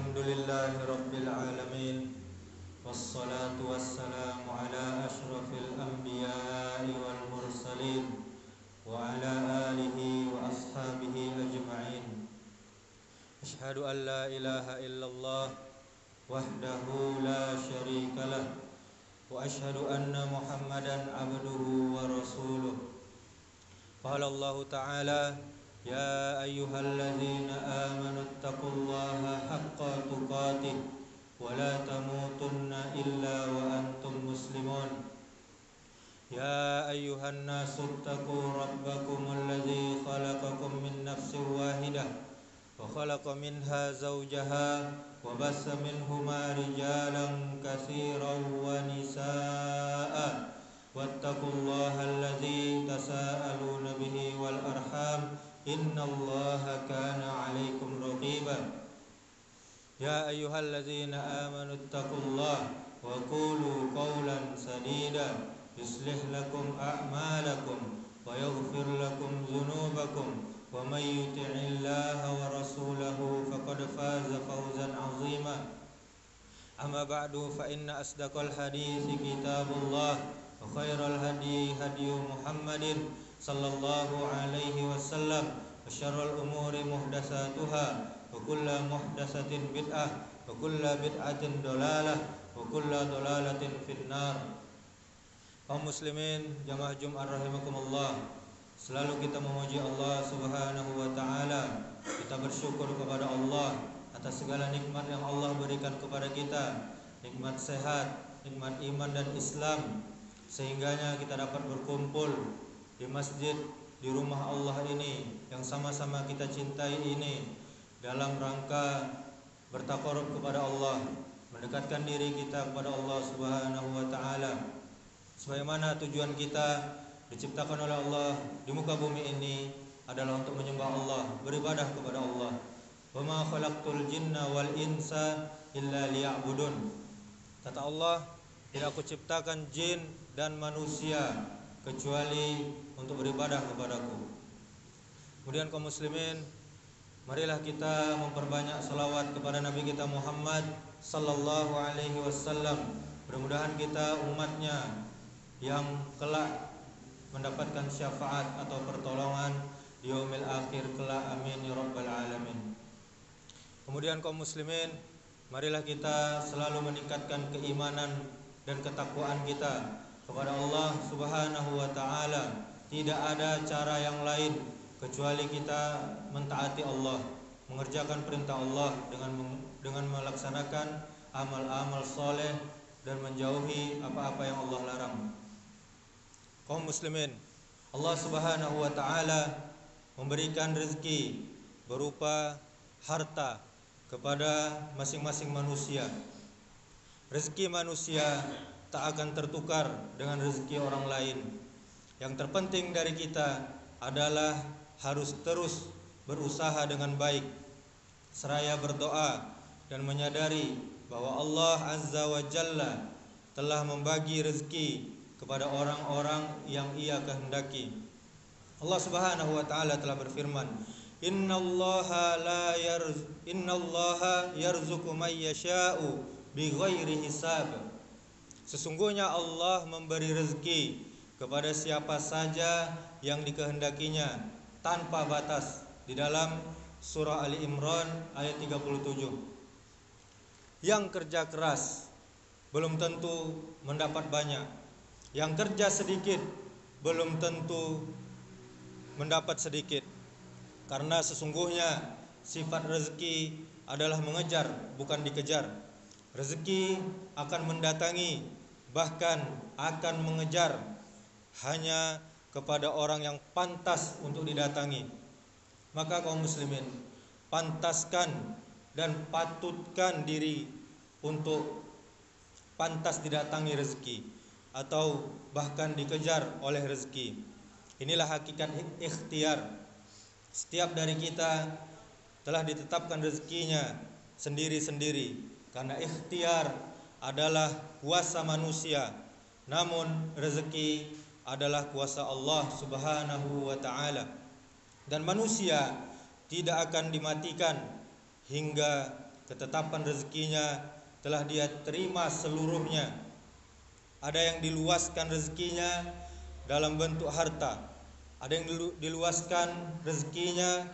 Alhamdulillahi Rabbil Alamin. Wassalatu wassalamu ala ashrafil anbiya'i wal mursalin wa ala alihi wa ashabihi ajma'in. Ashhadu an la ilaha illallah wahdahu la syarikalah wa ashhadu anna Muhammadan abduhu wa rasuluh. Qala Allah Ta'ala: Ya ayyuhalladzina amanu taqullaha haqqa tuqatih wa la tamutunna illa wa antum muslimun. Ya ayyuhan nasu taqu rabbakumul ladzi khalaqakum min nafsin wahidah wa khalaqa minha zawjaha wa bassa minhuma rijalan katsiran wa nisaa'a wattaqullaha alladzi tasaaluna bihi wal arham innallaha kana 'alaikum raqiba. Ya ayyuhalladzina amanu taqullaha wa qulu qawlan sadida yuslih lakum a'malakum wa yaghfir lakum dhunubakum wa may yuti'illaha wa rasulahu faqad faza fawzan 'azima. Amma ba'du, fa inna asdaqal hadithi kitabullah wa khairal hadi hadi Muhammadin sallallahu alaihi wasallam wa syarrul umuri muhdatsatuha wa kullu muhdatsatin bid'ah wa kullu bid'atin dhalalah wa kullu dhalalatin finnar. Kaum muslimin jamaah Jumat rahimakumullah, selalu kita memuji Allah Subhanahu wa taala. Kita bersyukur kepada Allah atas segala nikmat yang Allah berikan kepada kita, nikmat sehat, nikmat iman dan Islam, sehingganya kita dapat berkumpul di masjid, di rumah Allah ini yang sama-sama kita cintai ini dalam rangka bertaqarrub kepada Allah, mendekatkan diri kita kepada Allah Subhanahu wa taala. Sebagaimana tujuan kita diciptakan oleh Allah di muka bumi ini adalah untuk menyembah Allah, beribadah kepada Allah. Wa ma khalaqtul jinna wal insa illa liya'budun. Kata Allah, tidak aku ciptakan jin dan manusia kecuali untuk beribadah kepadaku. Kemudian kaum muslimin, marilah kita memperbanyak salawat kepada Nabi kita Muhammad sallallahu alaihi wasallam. Mudah-mudahan kita umatnya yang kelak mendapatkan syafaat atau pertolongan di yaumil akhir kelak, amin ya rabbal alamin. Kemudian kaum muslimin, marilah kita selalu meningkatkan keimanan dan ketakwaan kita kepada Allah Subhanahu wa taala. Tidak ada cara yang lain kecuali kita mentaati Allah, mengerjakan perintah Allah dengan melaksanakan amal-amal soleh dan menjauhi apa-apa yang Allah larang. Kaum muslimin, Allah Subhanahu wa taala memberikan rezeki berupa harta kepada masing-masing manusia. Rezeki manusia tak akan tertukar dengan rezeki orang lain. Yang terpenting dari kita adalah harus terus berusaha dengan baik, seraya berdoa dan menyadari bahwa Allah Azza wa Jalla telah membagi rezeki kepada orang-orang yang Ia kehendaki. Allah Subhanahu wa taala telah berfirman, Innallaha yarzuqu may yasha'u bighairi hisab. Sesungguhnya Allah memberi rezeki kepada siapa saja yang dikehendakinya tanpa batas. Di dalam surah Ali Imran ayat 37. Yang kerja keras belum tentu mendapat banyak. Yang kerja sedikit belum tentu mendapat sedikit. Karena sesungguhnya sifat rezeki adalah mengejar, bukan dikejar. Rezeki akan mendatangi, bahkan akan mengejar hanya kepada orang yang pantas untuk didatangi. Maka kaum muslimin, pantaskan dan patutkan diri untuk pantas didatangi rezeki atau bahkan dikejar oleh rezeki. Inilah hakikat ikhtiar. Setiap dari kita telah ditetapkan rezekinya sendiri-sendiri. Karena ikhtiar adalah kuasa manusia, namun rezeki adalah kuasa Allah Subhanahu wa taala. Dan manusia tidak akan dimatikan hingga ketetapan rezekinya telah dia terima seluruhnya. Ada yang diluaskan rezekinya dalam bentuk harta, ada yang diluaskan rezekinya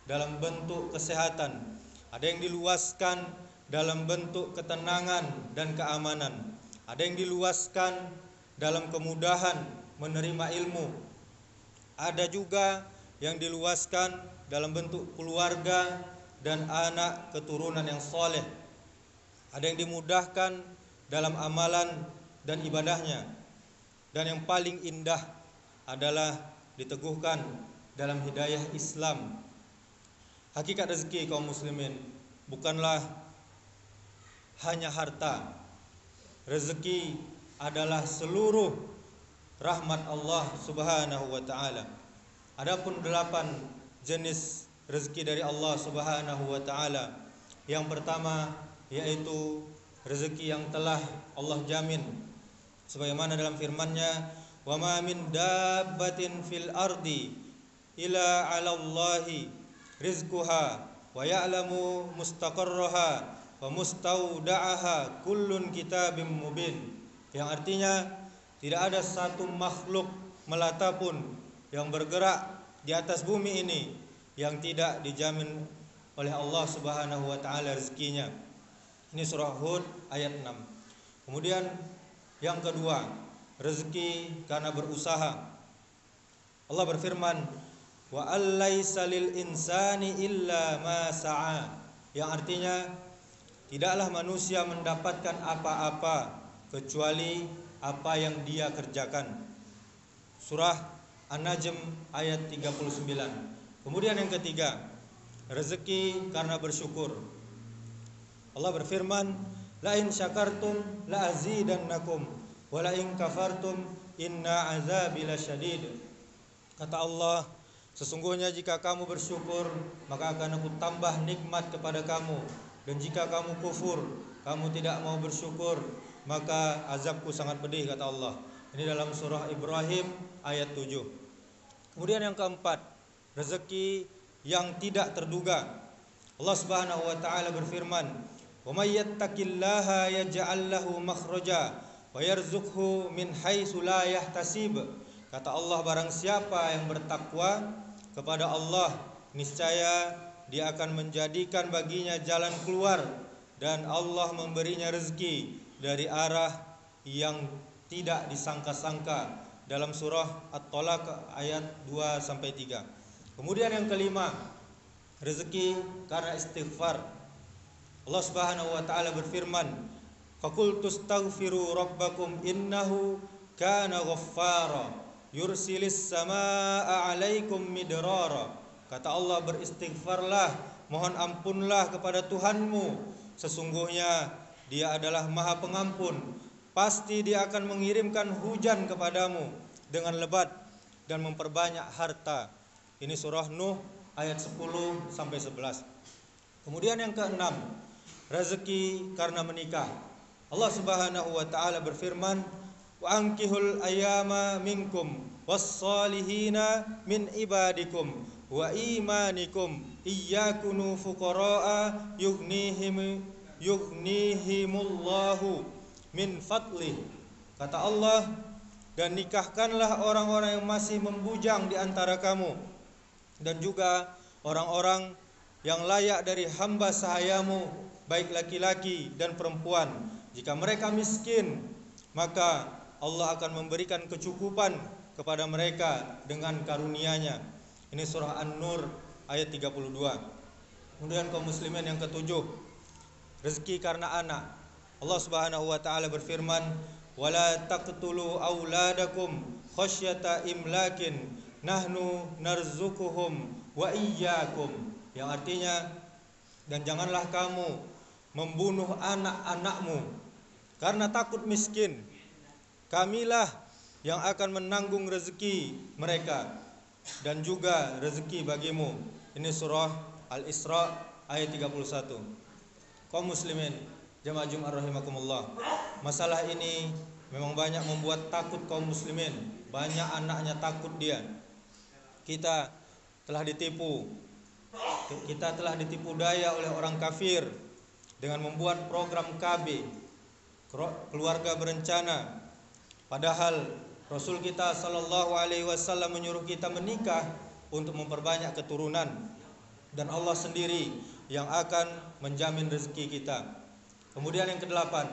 dalam bentuk kesehatan, ada yang diluaskan dalam bentuk ketenangan dan keamanan, ada yang diluaskan dalam kemudahan menerima ilmu, ada juga yang diluaskan dalam bentuk keluarga dan anak keturunan yang soleh, ada yang dimudahkan dalam amalan dan ibadahnya, dan yang paling indah adalah diteguhkan dalam hidayah Islam. Hakikat rezeki kaum muslimin bukanlah hanya harta. Rezeki adalah seluruh rahmat Allah Subhanahu wa taala. Adapun 8 jenis rezeki dari Allah Subhanahu wa taala. Yang pertama yaitu rezeki yang telah Allah jamin, sebagaimana dalam firman-Nya, "Wa ma min dabbatin fil ardi illa 'alallahi rizquha wa ya'lamu mustaqarraha wa mustaudaha kullun kitabim mubin." Yang artinya tidak ada satu makhluk melata pun yang bergerak di atas bumi ini yang tidak dijamin oleh Allah Subhanahu wa taala rezekinya. Ini surah Hud ayat 6. Kemudian yang kedua, rezeki karena berusaha. Allah berfirman, "Wa allaisa lil insani illa ma sa'a." Yang artinya tidaklah manusia mendapatkan apa-apa kecuali apa yang dia kerjakan. Surah An-Najm ayat 39. Kemudian yang ketiga, rezeki karena bersyukur. Allah berfirman, "La in syakartum la azidannakum wa la in kafartum inna azabi lasyadid." Kata Allah, sesungguhnya jika kamu bersyukur maka akan aku tambah nikmat kepada kamu, dan jika kamu kufur, kamu tidak mau bersyukur, maka azabku sangat pedih, kata Allah. Ini dalam surah Ibrahim ayat 7. Kemudian yang keempat, rezeki yang tidak terduga. Allah Subhanahu wa taala berfirman, "Wa may yattaqillaha yaj'al lahu makhraja wa yarzuqhu min haitsu la yahtasib." Kata Allah, barang siapa yang bertakwa kepada Allah, niscaya Dia akan menjadikan baginya jalan keluar, dan Allah memberinya rezeki dari arah yang tidak disangka-sangka. Dalam surah At-Talaq ayat 2-3. Kemudian yang kelima, rezeki karena istighfar. Allah Subhanahu wa taala berfirman, "Faqul tastaghfiru rabbakum innahu kana ghaffara yursilis samaa'a 'alaikum midrara." Kata Allah, beristighfarlah, mohon ampunlah kepada Tuhanmu, sesungguhnya Dia adalah Maha Pengampun, pasti Dia akan mengirimkan hujan kepadamu dengan lebat dan memperbanyak harta. Ini surah Nuh ayat 10-11. Kemudian yang keenam, rezeki karena menikah. Allah Subhanahu wa taala berfirman, "Wa ankihul ayyama minkum was-salihina min ibadikum wa imanikum iyyakunu fuqara'a yughnihimullahu min fadlih." Kata Allah, "Dan nikahkanlah orang-orang yang masih membujang di antara kamu, dan juga orang-orang yang layak dari hamba sahayamu, baik laki-laki dan perempuan. Jika mereka miskin, maka Allah akan memberikan kecukupan kepada mereka dengan karunia-Nya." Ini surah An-Nur ayat 32. Kemudian kaum muslimin yang ketujuh, rezeki karena anak. Allah Subhanahu wa taala berfirman, "Wala taqtulu auladakum khasyata imlakin nahnu narzuquhum wa iyyakum." Yang artinya, dan janganlah kamu membunuh anak-anakmu karena takut miskin. Kamilah yang akan menanggung rezeki mereka dan juga rezeki bagimu. Ini surah Al-Isra ayat 31. Kaum muslimin, jamaah Jumat rahimakumullah, masalah ini memang banyak membuat takut kaum muslimin. Banyak anaknya takut dia. Kita telah ditipu daya oleh orang kafir dengan membuat program KB, keluarga berencana. Padahal Rasul kita sallallahu alaihi wasallam menyuruh kita menikah untuk memperbanyak keturunan, dan Allah sendiri yang akan menjamin rezeki kita. Kemudian yang kedelapan,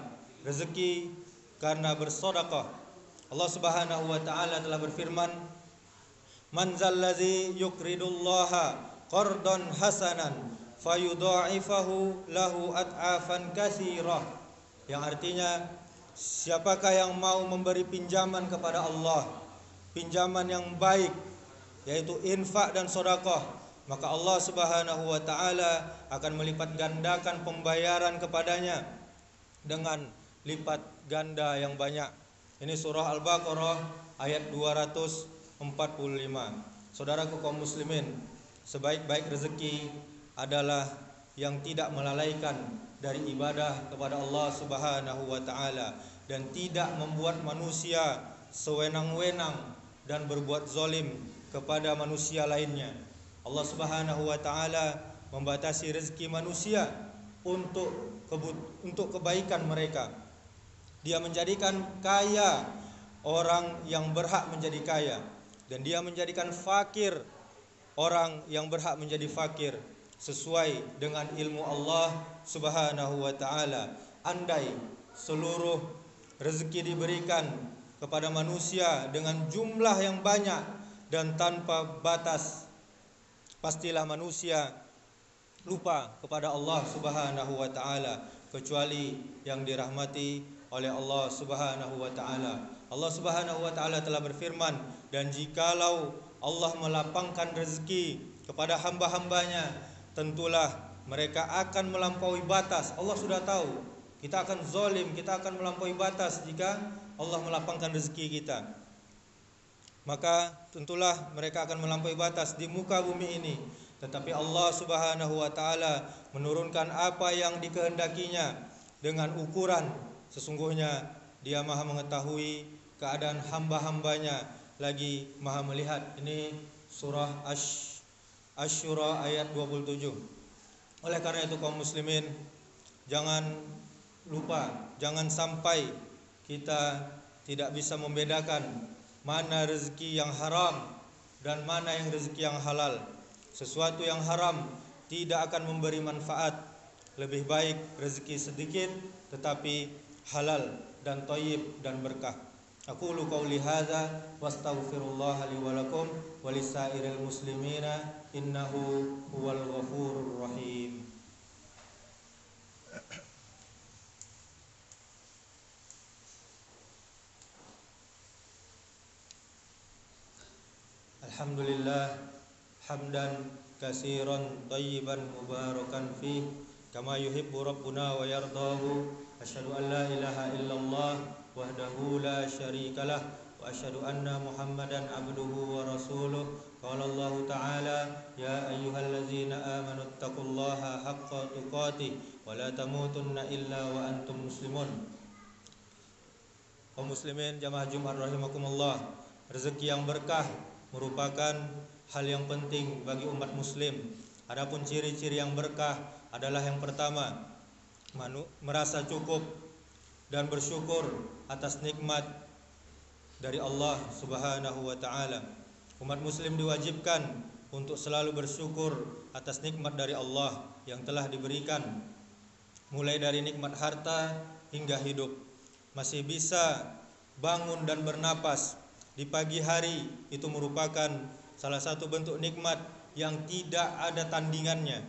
rezeki karena bersedekah. Allah Subhanahu wa taala telah berfirman, "Man zallazi yuqridullaha qardan hasanan fayudha'ifahu lahu ad'afan katsirah." Yang artinya, siapakah yang mau memberi pinjaman kepada Allah, pinjaman yang baik, yaitu infak dan sedekah, maka Allah Subhanahu wa taala akan melipat gandakan pembayaran kepadanya dengan lipat ganda yang banyak. Ini surah Al-Baqarah ayat 245. Saudaraku kaum muslimin, sebaik-baik rezeki adalah yang tidak melalaikan dari ibadah kepada Allah Subhanahu wa taala dan tidak membuat manusia sewenang-wenang dan berbuat zalim kepada manusia lainnya. Allah Subhanahu wa taala membatasi rezeki manusia untuk kebaikan mereka. Dia menjadikan kaya orang yang berhak menjadi kaya, dan dia menjadikan fakir orang yang berhak menjadi fakir sesuai dengan ilmu Allah Subhanahu wa taala. Andai seluruh rezeki diberikan kepada manusia dengan jumlah yang banyak dan tanpa batas, pastilah manusia lupa kepada Allah Subhanahu wa taala, kecuali yang dirahmati oleh Allah Subhanahu wa taala. Allah Subhanahu wa taala telah berfirman, dan jikalau Allah melapangkan rezeki kepada hamba-hambanya, tentulah mereka akan melampaui batas. Allah sudah tahu kita akan zalim, kita akan melampaui batas jika Allah melapangkan rezeki kita. Maka tentulah mereka akan melampaui batas di muka bumi ini. Tetapi Allah Subhanahu wa taala menurunkan apa yang dikehendakinya dengan ukuran. Sesungguhnya Dia Maha mengetahui keadaan hamba-hambanya, lagi Maha melihat. Ini surah Asy-Syura ayat 27. Oleh karena itu kaum muslimin, jangan lupa, jangan sampai kita tidak bisa membedakan mana rezeki yang haram dan mana yang rezeki yang halal. Sesuatu yang haram tidak akan memberi manfaat. Lebih baik rezeki sedikit tetapi halal dan thayyib dan berkah. Aqulu qauli hadza wastaghfirullah li wa lakum wa lisairil muslimina innahu huwal ghafurur rahim. Alhamdulillah hamdan katsiran thayyiban mubarakan fih kama yuhibbu rabbuna wa yardahu. Asyhadu an la ilaha illallah wahdahu la syarikalah wa asyhadu anna Muhammadan abduhu wa rasuluh. Qala Allah ta'ala, ya ayyuhallazina amanu taqullaha haqqa tuqatih wa la tamutunna illa wa antum muslimun. Kaum muslimin jamaah Jumat rahimakumullah, rezeki yang berkah merupakan hal yang penting bagi umat muslim. Adapun ciri-ciri yang berkah adalah yang pertama, merasa cukup dan bersyukur atas nikmat dari Allah Subhanahu wa taala. Umat muslim diwajibkan untuk selalu bersyukur atas nikmat dari Allah yang telah diberikan, mulai dari nikmat harta hingga hidup. Masih bisa bangun dan bernapas di pagi hari, itu merupakan salah satu bentuk nikmat yang tidak ada tandingannya.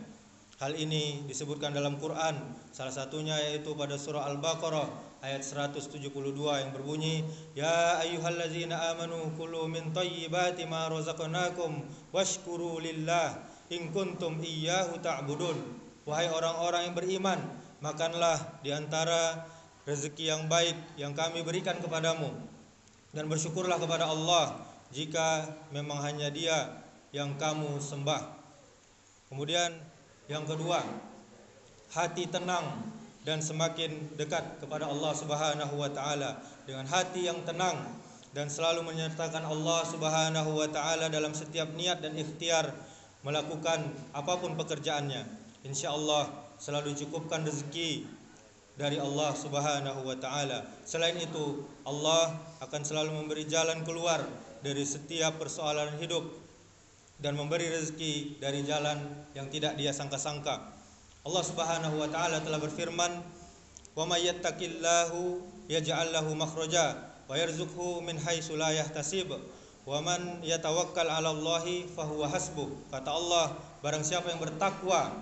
Hal ini disebutkan dalam Quran, salah satunya yaitu pada surah Al-Baqarah ayat 172 yang berbunyi, ya ayyuhallazina amanu kulu min thayyibati ma razaqnakum washkuru lillah in kuntum iyyahu ta'budun. Wahai orang-orang yang beriman, makanlah di antara rezeki yang baik yang kami berikan kepadamu, dan bersyukurlah kepada Allah jika memang hanya Dia yang kamu sembah. Kemudian yang kedua, hati tenang dan semakin dekat kepada Allah Subhanahu wa taala. Dengan hati yang tenang dan selalu menyertakan Allah Subhanahu wa taala dalam setiap niat dan ikhtiar melakukan apapun pekerjaannya, insyaallah selalu dicukupkan rezeki dari Allah Subhanahu wa taala. Selain itu, Allah akan selalu memberi jalan keluar dari setiap persoalan hidup dan memberi rezeki dari jalan yang tidak dia sangka-sangka. Allah Subhanahu wa taala telah berfirman, "Wa may yattaqillahu yaj'al lahu makhraja wa yarzuqhu min haitsu la yahtasib wa man yatawakkal 'ala Allahi fahuwa hasbuh." Kata Allah, barang siapa yang bertakwa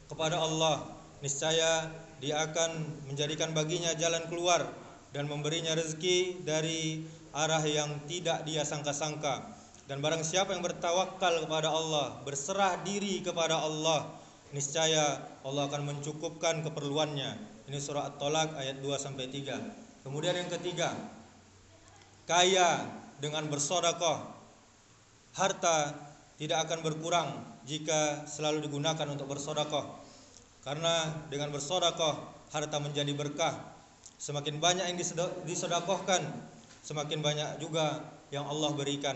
kepada Allah, niscaya dia akan menjadikan baginya jalan keluar dan memberinya rezeki dari arah yang tidak dia sangka-sangka. Dan barang siapa yang bertawakal kepada Allah, berserah diri kepada Allah, niscaya Allah akan mencukupkan keperluannya. Ini surah At-Tolak ayat 2-3. Kemudian yang ketiga, kaya dengan bersedekah. Harta tidak akan berkurang jika selalu digunakan untuk bersedekah. Karena dengan bersedekah harta menjadi berkah. Semakin banyak yang disedekahkan, semakin banyak juga yang Allah berikan.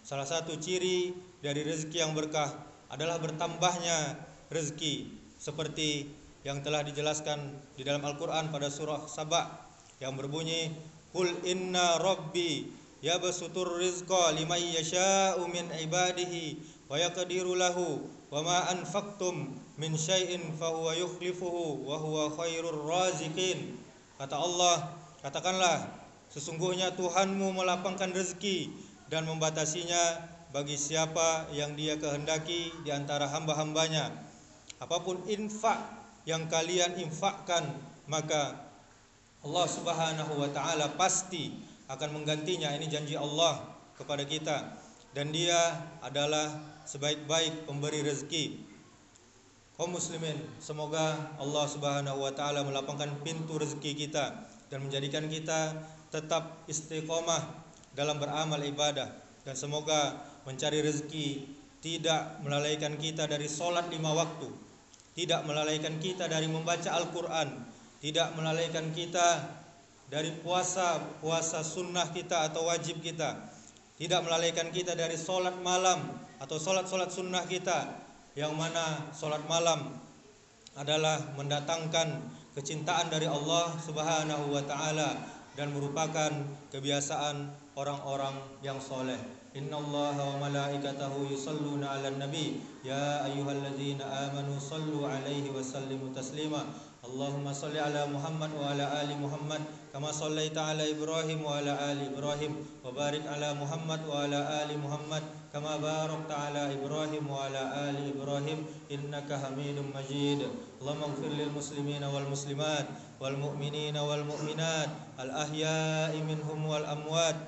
Salah satu ciri dari rezeki yang berkah adalah bertambahnya rezeki, seperti yang telah dijelaskan di dalam Al-Quran pada surah Saba yang berbunyi, "Qul inna rabbi yabsutur rizqa liman yasha'u min ibadihi wa yaqdiru lahu wa ma anfaqtum min syai'in fahuwa yukhlifuhu wa huwa khairur raziqin." Kata Allah, katakanlah, sesungguhnya Tuhanmu melapangkan rezeki dan membatasinya bagi siapa yang Dia kehendaki di antara hamba-hambanya. Apapun infak yang kalian infakkan, maka Allah Subhanahu wa taala pasti akan menggantinya. Ini janji Allah kepada kita, dan Dia adalah sebaik-baik pemberi rezeki. Kaum muslimin, semoga Allah Subhanahu wa taala melapangkan pintu rezeki kita dan menjadikan kita tetap istiqomah dalam beramal ibadah, dan semoga mencari rezeki tidak melalaikan kita dari sholat 5 waktu, tidak melalaikan kita dari membaca Al-Quran, tidak melalaikan kita dari puasa sunnah kita atau wajib kita, tidak melalaikan kita dari sholat malam atau sholat sunnah kita, yang mana sholat malam adalah mendatangkan kecintaan dari Allah Subhanahu wa taala dan merupakan kebiasaan orang-orang yang soleh. Innallaha wa malaikatahu yusalluna 'alan nabi ya ayyuhalladzina amanu sallu 'alaihi wa sallimu taslima. Allahumma salli ala Muhammad wa ala ali Muhammad kama sallaita ala Ibrahim wa ala ali Ibrahim wa barik ala Muhammad wa ala ali Muhammad kama barakta ala Ibrahim wa ala ali Ibrahim innaka Hamidum Majid. Allahumma ighfir lil muslimina wal muslimat wal mu'minina wal mu'minat al ahya'i minhum wal amwat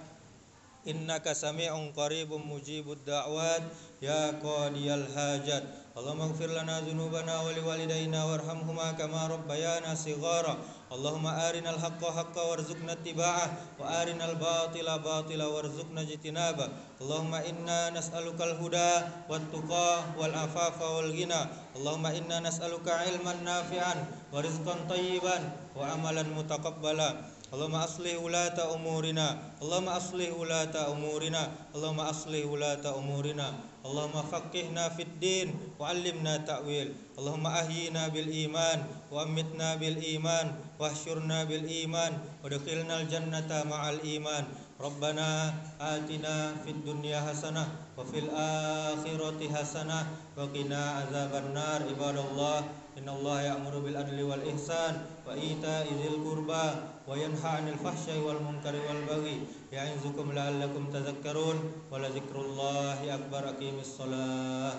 innaka sami'un qaribun mujibud da'wat ya qadiyal hajat. Allahumma ighfir lana dhunubana wa liwalidayna warhamhuma kama rabbayana shighara. Allahumma arinal haqqa haqqa warzuqna ittiba'ah wa arinal batila batila warzuqna ijtinaba. Allahumma inna nas'alukal huda wat tuqa wal afafa wal ghina. Allahumma inna nas'aluka ilman nafi'an wa rizqan thayyiban wa amalan mutaqabbala. Allahumma aslih ulata umurina, Allahumma aslih ulata umurina, Allahumma aslih ulata umurina. Allahumma faqihna fid din wa 'allimna ta'wil. Allahumma ahyina bil iman wa amitna bil iman wa ahsyurna bil iman wa adkhilnal jannata ma'al iman. Rabbana atina fid dunya hasanah wa fil akhirati hasanah wa qina azabannar. Ibadallah, innallaha ya'muru bil adli wal ihsan wa ita'i dzil qurba wa yanha 'anil fahsya'i wal munkari wal baghi ya'izukum la'allakum tadhakkarun wa la dzikrullahi akbar. Aqimis shalah.